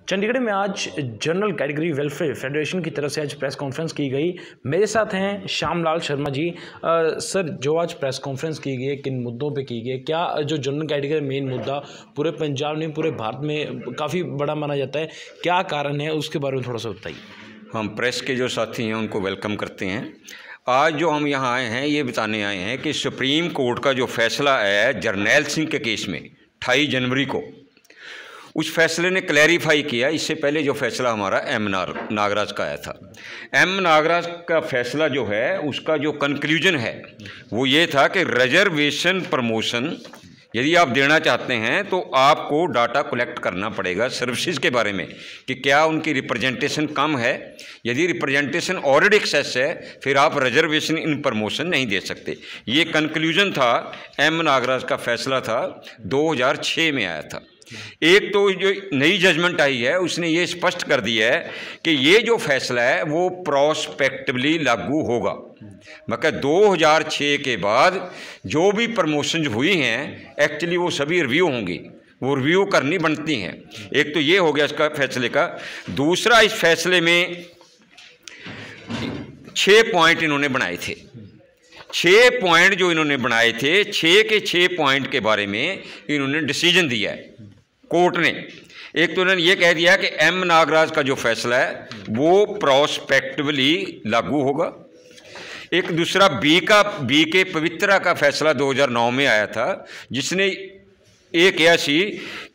चंडीगढ़ में आज general category welfare federation की तरफ से आज प्रेस कॉन्फ्रेंस की गई। मेरे साथ हैं श्यामलाल शर्मा जी। सर, जो आज प्रेस कॉन्फ्रेंस की गई, किन मुद्दों पे की गई? क्या जो जनरल कैटेगरी मेन मुद्दा पूरे पंजाब में, पूरे भारत में काफ़ी बड़ा माना जाता है, क्या कारण है, उसके बारे में थोड़ा सा बताइए। हम प्रेस के जो साथी हैं उनको वेलकम करते हैं। आज जो हम यहाँ आए हैं ये बताने आए हैं कि सुप्रीम कोर्ट का जो फैसला आया है जरनैल सिंह के केस में 28 जनवरी को, उस फैसले ने क्लैरिफाई किया। इससे पहले जो फैसला हमारा नागराज का आया था, नागराज का फैसला जो है उसका जो कंक्लूजन है वो ये था कि रिजर्वेशन प्रमोशन यदि आप देना चाहते हैं तो आपको डाटा कलेक्ट करना पड़ेगा सर्विसेज के बारे में कि क्या उनकी रिप्रेजेंटेशन कम है। यदि रिप्रेजेंटेशन ऑलरेडी एक्सेस है फिर आप रिजर्वेशन इन प्रमोशन नहीं दे सकते। ये कंक्लूजन था, नागराज का फैसला था, 2006 में आया था। एक तो जो नई जजमेंट आई है उसने ये स्पष्ट कर दिया है कि ये जो फैसला है वो प्रोस्पेक्टिवली लागू होगा। मतलब 2006 के बाद जो भी प्रमोशन हुई हैं एक्चुअली वो सभी रिव्यू होंगी, वो रिव्यू करनी बनती हैं। एक तो ये हो गया इसका फैसले का। दूसरा, इस फैसले में 6 पॉइंट इन्होंने बनाए थे। 6 पॉइंट जो इन्होंने बनाए थे, 6 के 6 पॉइंट के बारे में इन्होंने डिसीजन दिया है कोर्ट ने। एक तो इन्होंने ये कह दिया कि नागराज का जो फैसला है वो प्रोस्पेक्टिवली लागू होगा। एक दूसरा बी के पवित्रा का फैसला 2009 में आया था, जिसने ये कहा सी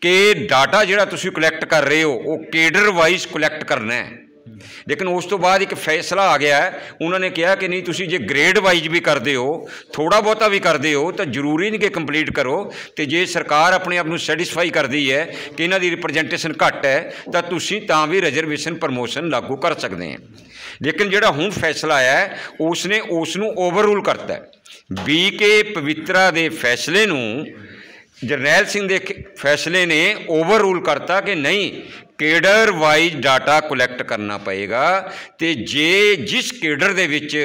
कि डाटा जिहड़ा तुसीं कलैक्ट कर रहे हो वो केडर वाइज कलैक्ट करना है। लेकिन उस तो बाद एक फैसला आ गया है, उन्होंने कहा कि नहीं, तुसीं जे ग्रेड वाइज भी करते हो, थोड़ा बहुता भी करते हो तो जरूरी नहीं कि कंप्लीट करो। तो जे सरकार अपने आप को सैटिस्फाई करती है कि इन्हां दी रिप्रेजेंटेशन घट है तो तुसीं तां भी रिजर्वेशन प्रमोशन लागू कर सकते हैं। लेकिन जिहड़ा हुण फैसला आया है उसने उसनूं ओवररूल करता है। बी के पवित्रा दे फैसले नूं जरनैल सिंह के फैसले ने ओवररूल करता कि नहीं, केडर वाइज डाटा कलैक्ट करना पएगा। तो जे जिस केडर दे विच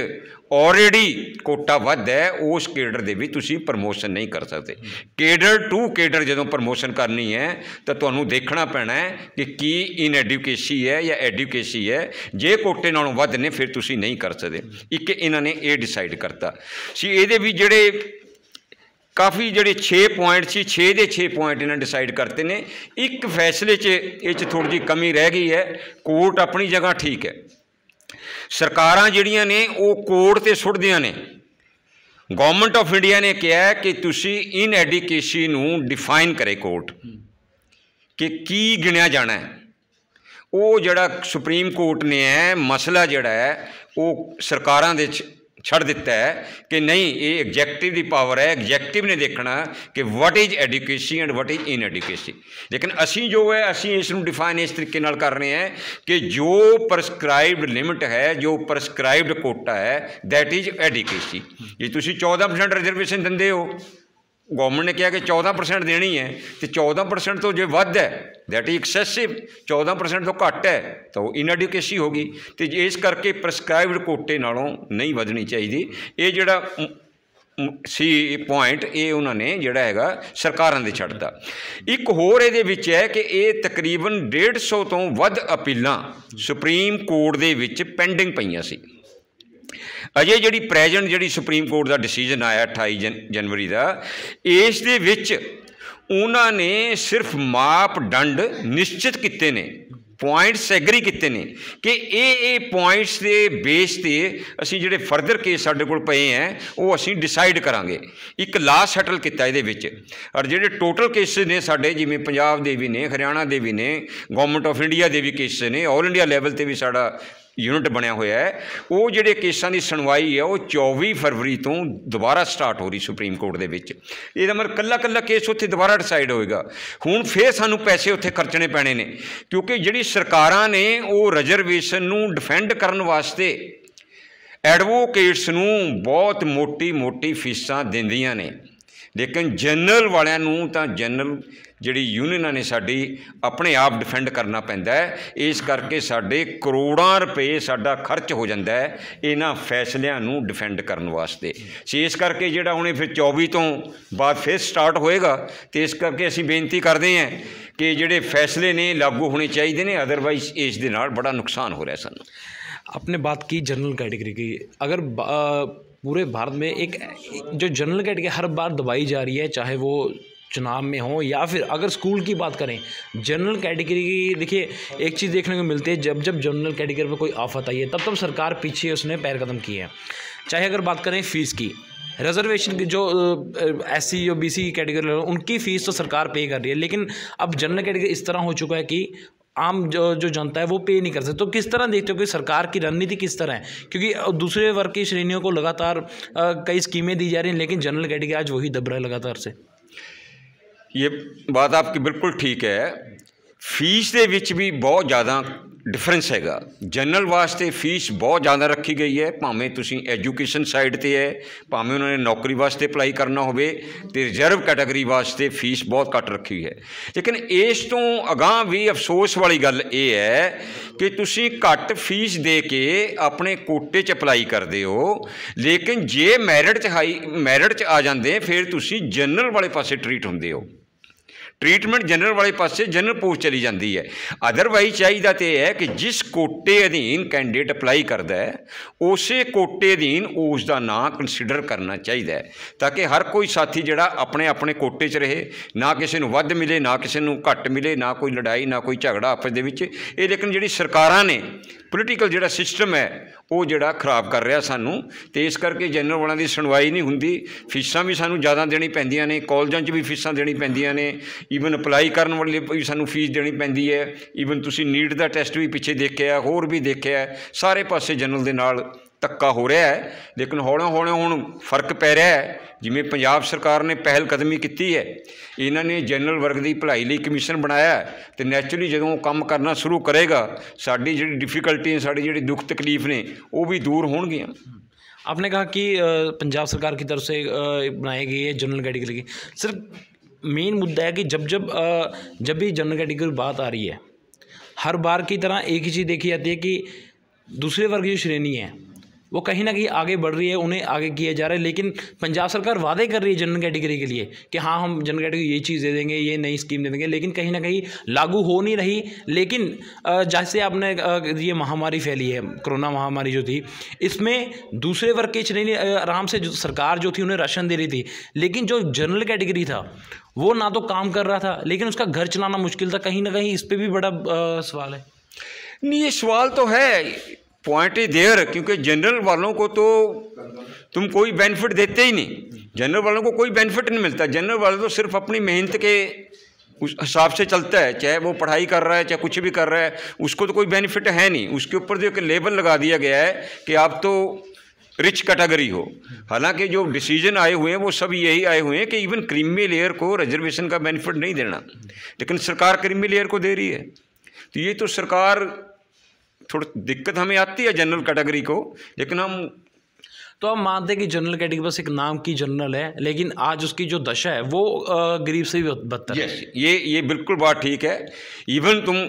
ऑलरेडी कोटा वध है उस केडर दे भी तुसी प्रमोशन नहीं कर सकते। केडर टू केडर जो प्रमोशन करनी है तो तुहानू देखना पैना है कि इन एडुकेसी है या एडुकेसी है। जे कोटे नालों वध ने फिर तुसी नहीं कर सकते। एक इन्होंने ये डिसाइड करता सी। ये भी जोड़े काफ़ी जोड़े 6 पॉइंट सी, 6 के 6 पॉइंट इन्हें डिसाइड करते हैं। एक फैसले थोड़ी जी कमी रह गई है। कोर्ट अपनी जगह ठीक है, सरकारां जिहड़ियां ने वो कोर्ट ते सुटदियां ने। गवर्नमेंट ऑफ इंडिया ने कहा है कि तुसी इन एडुकेसी नूं डिफाइन करे कोर्ट कि की गिणिया जाना है। वो जिहड़ा सुप्रीम कोर्ट ने है मसला जिहड़ा है वो सरकारां दे छड़ दिता है कि नहीं, ये एग्जैक्टिव की पावर है। एग्जैक्टिव ने देखना कि what is adequacy and what is in adequacy. लेकिन असी जो है असी इसनूं डिफाइन इस तरीके नाल कर रहे हैं कि जो प्रस्क्राइब्ड लिमिट है, जो प्रस्क्राइब्ड कोटा है, दैट इज़ एडुकेसी। जे तुसीं 14% रिजर्वेशन दिंदे हो, गवर्नमेंट ने कहा कि 14% देनी है, तो 14% तो जो वध है दैट इज एक्सैसिव। 14% तो घट है तो इन एडुकेसी होगी। तो इस करके प्रस्क्राइब्ड कोटे नालों नहीं वधनी चाहिए। ये जिहड़ा सी पॉइंट ये उन्होंने जिहड़ा हैगा सरकारां दे छड्डता। एक होर इहदे विच है कि ये तकरीबन 150 तो वध अपीलां सुप्रीम कोर्ट दे विच पेंडिंग पईयां सी। अजे जिहड़ी प्रेजेंट जिहड़ी सुप्रीम कोर्ट का डिसीजन आया 28 जनवरी का, इस दे विच उन्हां ने सिर्फ मापदंड निश्चित किए ने, पॉइंट्स एग्री किए ने कि ये पॉइंट्स के बेस ते असी जिहड़े फर्दर केस साडे कोल पए हैं वो असी डिसाइड करांगे। एक ला सैटल किया इहदे विच। और जिहड़े टोटल केसेस ने साडे, जिवें पंजाब दे भी ने, हरियाणा दे भी ने, गवर्नमेंट ऑफ इंडिया दे भी केसेस ने, ऑल इंडिया लैवल ते भी साडा यूनिट बनया होया है। वो जिहड़े केसां की सुनवाई है वो 24 फरवरी तो दोबारा स्टार्ट हो रही सुप्रीम कोर्ट दे विच। इहदा मतलब कल्ला कल्ला केस उत्थे दोबारा डिसाइड होएगा। हुण फिर सानू पैसे उत्थे खर्चने पैने ने, क्योंकि जिहड़ी सरकारां ने वो रिजर्वेशन नूं डिफेंड करन वास्ते एडवोकेट्स नूं बहुत मोटी मोटी फीसां दिंदियां ने। लेकिन जनरल वालियां नूं तां जनरल ਜਿਹੜੀ ਯੂਨੀਅਨਾਂ ਨੇ ਸਾਡੀ ਆਪਣੇ ਆਪ ਡਿਫੈਂਡ ਕਰਨਾ ਪੈਂਦਾ ਹੈ। ਇਸ ਕਰਕੇ ਸਾਡੇ ਕਰੋੜਾਂ ਰੁਪਏ ਸਾਡਾ ਖਰਚ ਹੋ ਜਾਂਦਾ ਹੈ ਇਹਨਾਂ ਫੈਸਲਿਆਂ ਨੂੰ ਡਿਫੈਂਡ ਕਰਨ ਵਾਸਤੇ। ਸੋ ਇਸ ਕਰਕੇ ਜਿਹੜਾ ਹੁਣੇ ਫਿਰ 24 ਤੋਂ ਬਾਅਦ ਫਿਰ ਸਟਾਰਟ ਹੋਏਗਾ, ਅਤੇ ਇਸ ਕਰਕੇ ਅਸੀਂ ਬੇਨਤੀ ਕਰਦੇ ਹਾਂ ਕਿ ਜਿਹੜੇ फैसले ने लागू होने चाहिए ने, अदरवाइज इस दे नाल बड़ा नुकसान हो रहा है सानू। आपने बात की जनरल कैटेगरी की, अगर पूरे भारत में एक जो जनरल कैटेगरी हर बार दबाई जा रही है, चाहे वो चुनाव में हो या फिर अगर स्कूल की बात करें, जनरल कैटेगरी की देखिए एक चीज़ देखने को मिलती है, जब जब जनरल कैटेगरी पर कोई आफत आई है तब तब सरकार पीछे उसने पैर कदम किए हैं। चाहे अगर बात करें फ़ीस की, रिजर्वेशन की जो SC और BC कैटेगरी उनकी फ़ीस तो सरकार पे कर रही है, लेकिन अब जनरल कैटेगरी इस तरह हो चुका है कि आम जो जनता है वो पे नहीं कर सकते। तो किस तरह देखते हो कि सरकार की रणनीति किस तरह है, क्योंकि दूसरे वर्ग की श्रेणियों को लगातार कई स्कीमें दी जा रही हैं, लेकिन जनरल कैटेगरी आज वही दब रहा है लगातार से। ये बात आपकी बिल्कुल ठीक है। फीस के विच भी बहुत ज़्यादा डिफरेंस हैगा। जनरल वास्ते फीस बहुत ज़्यादा रखी गई है, भावें तुसी एजुकेशन साइड ते है, भावें उन्होंने नौकरी वास्ते अप्लाई करना होवे, ते रिजर्व कैटेगरी वास्ते फीस बहुत घट रखी है। लेकिन इस तो अगाह भी अफसोस वाली गल ये है कि तुसी घट फीस दे के अपने कोटे च अप्लाई करते हो, लेकिन जे मैरिट च आ जाते फिर तुसी जनरल वाले पासे ट्रीट होंदे हो। ट्रीटमेंट जनरल वाले पासे जनरल पोस्ट चली जाती है। अदरवाइज चाहिए तो यह है कि जिस कोटे अधीन कैंडिडेट अप्लाई करता है उस कोटे अधीन उसका नाम कंसीडर करना चाहिए, ताकि हर कोई साथी जड़ा अपने अपने कोटे च रहे, ना किसी को वध मिले ना किसी को घट मिले, ना कोई लड़ाई ना कोई झगड़ा आपस दे विच। लेकिन जिहड़ी सरकारां ने पोलिटिकल जिहड़ा सिस्टम है वो जिहड़ा खराब कर रहा सानू, तो इस करके जनरल वालों की सुनवाई नहीं हुंदी। फीसां भी सानू ज़्यादा देनी पैंदियां ने, कॉलेजां च भी फीसां देनी पैंदियां ने, ईवन अप्लाई करन वाले भी सानू फीस देनी पैंदी है। ईवन तुसीं नीट दा टेस्ट भी पिछे देखिया, होर भी देखिया, सारे पासे जनरल दे नाल धक्का हो रहा है। लेकिन हौले हौले हुण फर्क पै रहा है। जिमें पंजाब सरकार ने पहल कदमी की है, इन्होंने जनरल वर्ग की भलाई लिए कमीशन बनाया, तो नैचुरली जो काम करना शुरू करेगा साड़ी जी डिफिकल्टी साड़ी जी दुख तकलीफ ने वो भी दूर होंगियां। आपने कहा कि पंजाब सरकार की तरफ से बनाई गई है जनरल कैटेगरी की। सिर्फ मेन मुद्दा है कि जब भी जनरल कैटेगरी बात आ रही है, हर बार की तरह एक ही चीज़ देखी जाती है कि दूसरे वर्ग की जो श्रेणी है वो कहीं ना कहीं आगे बढ़ रही है, उन्हें आगे किया जा रहा है। लेकिन पंजाब सरकार वादे कर रही है जनरल कैटेगरी के लिए कि हाँ हम जनरल कैटेगरी ये चीज़ दे देंगे, ये नई स्कीम दे देंगे, लेकिन कहीं ना कहीं लागू हो नहीं रही। लेकिन जैसे आपने ये महामारी फैली है, कोरोना महामारी जो थी, इसमें दूसरे वर्ग की श्रेणी आराम से जो सरकार जो थी उन्हें राशन दे रही थी, लेकिन जो जनरल कैटेगरी था वो ना तो काम कर रहा था, लेकिन उसका घर चलाना मुश्किल था। कहीं ना कहीं इस पर भी बड़ा सवाल है। नहीं, ये सवाल तो है, पॉइंट इज देयर, क्योंकि जनरल वालों को तो तुम कोई बेनिफिट देते ही नहीं। जनरल वालों को कोई बेनिफिट नहीं मिलता। जनरल वाले तो सिर्फ अपनी मेहनत के उस हिसाब से चलता है, चाहे वो पढ़ाई कर रहा है चाहे कुछ भी कर रहा है, उसको तो कोई बेनिफिट है नहीं। उसके ऊपर जो लेबल लगा दिया गया है कि आप तो रिच कैटेगरी हो। हालांकि जो डिसीजन आए हुए हैं वो सब यही आए हुए हैं कि इवन क्रीमी लेयर को रिजर्वेशन का बेनिफिट नहीं देना, लेकिन सरकार क्रीमी लेयर को दे रही है। तो ये तो सरकार थोड़ी दिक्कत हमें आती है जनरल कैटेगरी को। लेकिन हम तो हम मानते हैं कि जनरल कैटेगरी बस एक नाम की जनरल है, लेकिन आज उसकी जो दशा है वो गरीब से भी बदतर है। ये बिल्कुल बात ठीक है। इवन तुम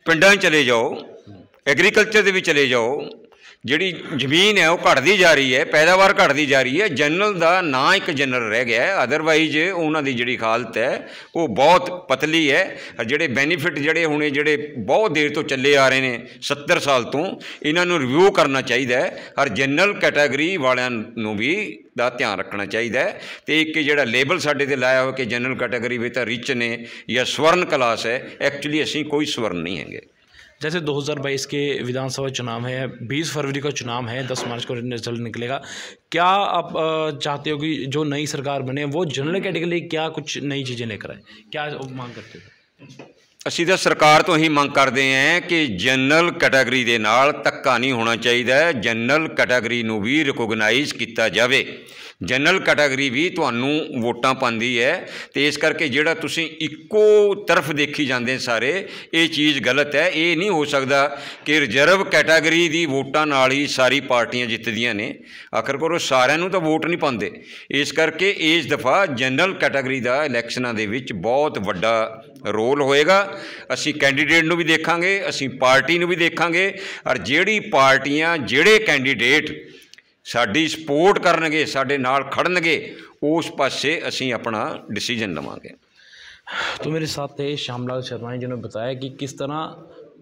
पिंडां चले जाओ, एग्रीकल्चर दे भी चले जाओ, जिहड़ी जमीन है वो घटती जा रही है, पैदावार घटती जा रही है। जनरल का ना एक जनरल रह गया है, अदरवाइज उन्होंने जिहड़ी हालत है वो बहुत पतली है। जिहड़े बेनीफिट जिहड़े हुणे जिहड़े बहुत देर तो चले आ रहे हैं 70 साल तो, इन्हों रिव्यू करना चाहिए है। हर जनरल कैटेगरी वालों भी दा ध्यान रखना चाहिए है। तो एक जिहड़ा लेबल साडे ते लाया हो कि जनरल कैटेगरी में तो रिच ने या स्वर्ण क्लास है, एक्चुअली असीं कोई स्वर्ण नहीं हैगे। जैसे 2022 के विधानसभा चुनाव है, 20 फरवरी का चुनाव है, 10 मार्च को रिजल्ट निकलेगा। क्या आप चाहते हो कि जो नई सरकार बने वो जनरल कैटेगरी क्या कुछ नई चीज़ें लेकर आए, क्या मांग करते हो? ਅਸੀਂ ਤਾਂ ਸਰਕਾਰ ਤੋਂ ਹੀ ਮੰਗ ਕਰਦੇ ਹਾਂ ਕਿ ਜਨਰਲ ਕੈਟਾਗਰੀ ਦੇ ਨਾਲ ਧੱਕਾ ਨਹੀਂ ਹੋਣਾ ਚਾਹੀਦਾ। ਜਨਰਲ ਕੈਟਾਗਰੀ ਨੂੰ ਵੀ ਰਿਕੋਗਨਾਈਜ਼ ਕੀਤਾ ਜਾਵੇ। ਜਨਰਲ ਕੈਟਾਗਰੀ ਵੀ ਤੁਹਾਨੂੰ ਵੋਟਾਂ ਪਾਉਂਦੀ ਹੈ ਅਤੇ ਇਸ ਕਰਕੇ ਜਿਹੜਾ ਤੁਸੀਂ ਇੱਕੋ ਤਰਫ ਦੇਖੀ ਜਾਂਦੇ ਸਾਰੇ, ਇਹ ਚੀਜ਼ ਗਲਤ ਹੈ। ਇਹ ਨਹੀਂ ਹੋ ਸਕਦਾ ਕਿ ਰਿਜ਼ਰਵ ਕੈਟਾਗਰੀ ਦੀ ਵੋਟਾਂ ਨਾਲ ਹੀ ਸਾਰੀ ਪਾਰਟੀਆਂ ਜਿੱਤਦੀਆਂ ਨੇ। ਆਖਰਕਾਰ ਉਹ ਸਾਰਿਆਂ ਨੂੰ ਤਾਂ ਵੋਟ ਨਹੀਂ ਪਾਉਂਦੇ। ਇਸ ਕਰਕੇ ਇਸ ਦਫਾ ਜਨਰਲ ਕੈਟਾਗਰੀ ਦਾ ਇਲੈਕਸ਼ਨਾਂ ਦੇ ਵਿੱਚ ਬਹੁਤ ਵੱਡਾ ਰੋਲ ਹੋਏਗਾ। ਅਸੀਂ ਕੈਂਡੀਡੇਟ ਨੂੰ ਵੀ ਦੇਖਾਂਗੇ, ਅਸੀਂ ਪਾਰਟੀ ਨੂੰ ਵੀ ਦੇਖਾਂਗੇ, ਔਰ ਜਿਹੜੀ ਪਾਰਟੀਆਂ ਜਿਹੜੇ ਕੈਂਡੀਡੇਟ ਸਾਡੀ ਸਪੋर्ट करनगे, साडे नाल खड़नगे, उस पासे असीं अपना डिसीजन लवांगे। तो मेरे साथ थे श्यामलाल शर्मा जी, जिन्होंने बताया कि किस तरह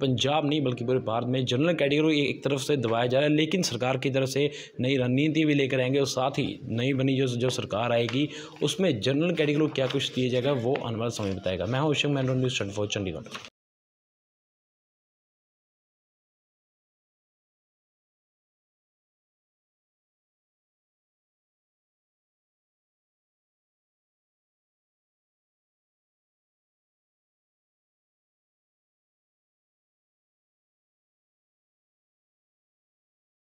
पंजाब नहीं बल्कि पूरे भारत में जनरल कैटेगरी एक तरफ से दबाया जा रहा है, लेकिन सरकार की तरफ से नई रणनीति भी लेकर आएंगे और साथ ही नई बनी जो सरकार आएगी उसमें जनरल कैटेगरी को क्या कुछ दिया जाएगा वो आने वाला समय बताएगा। मैं हूँ न्यूज़ 24 चंडीगढ़।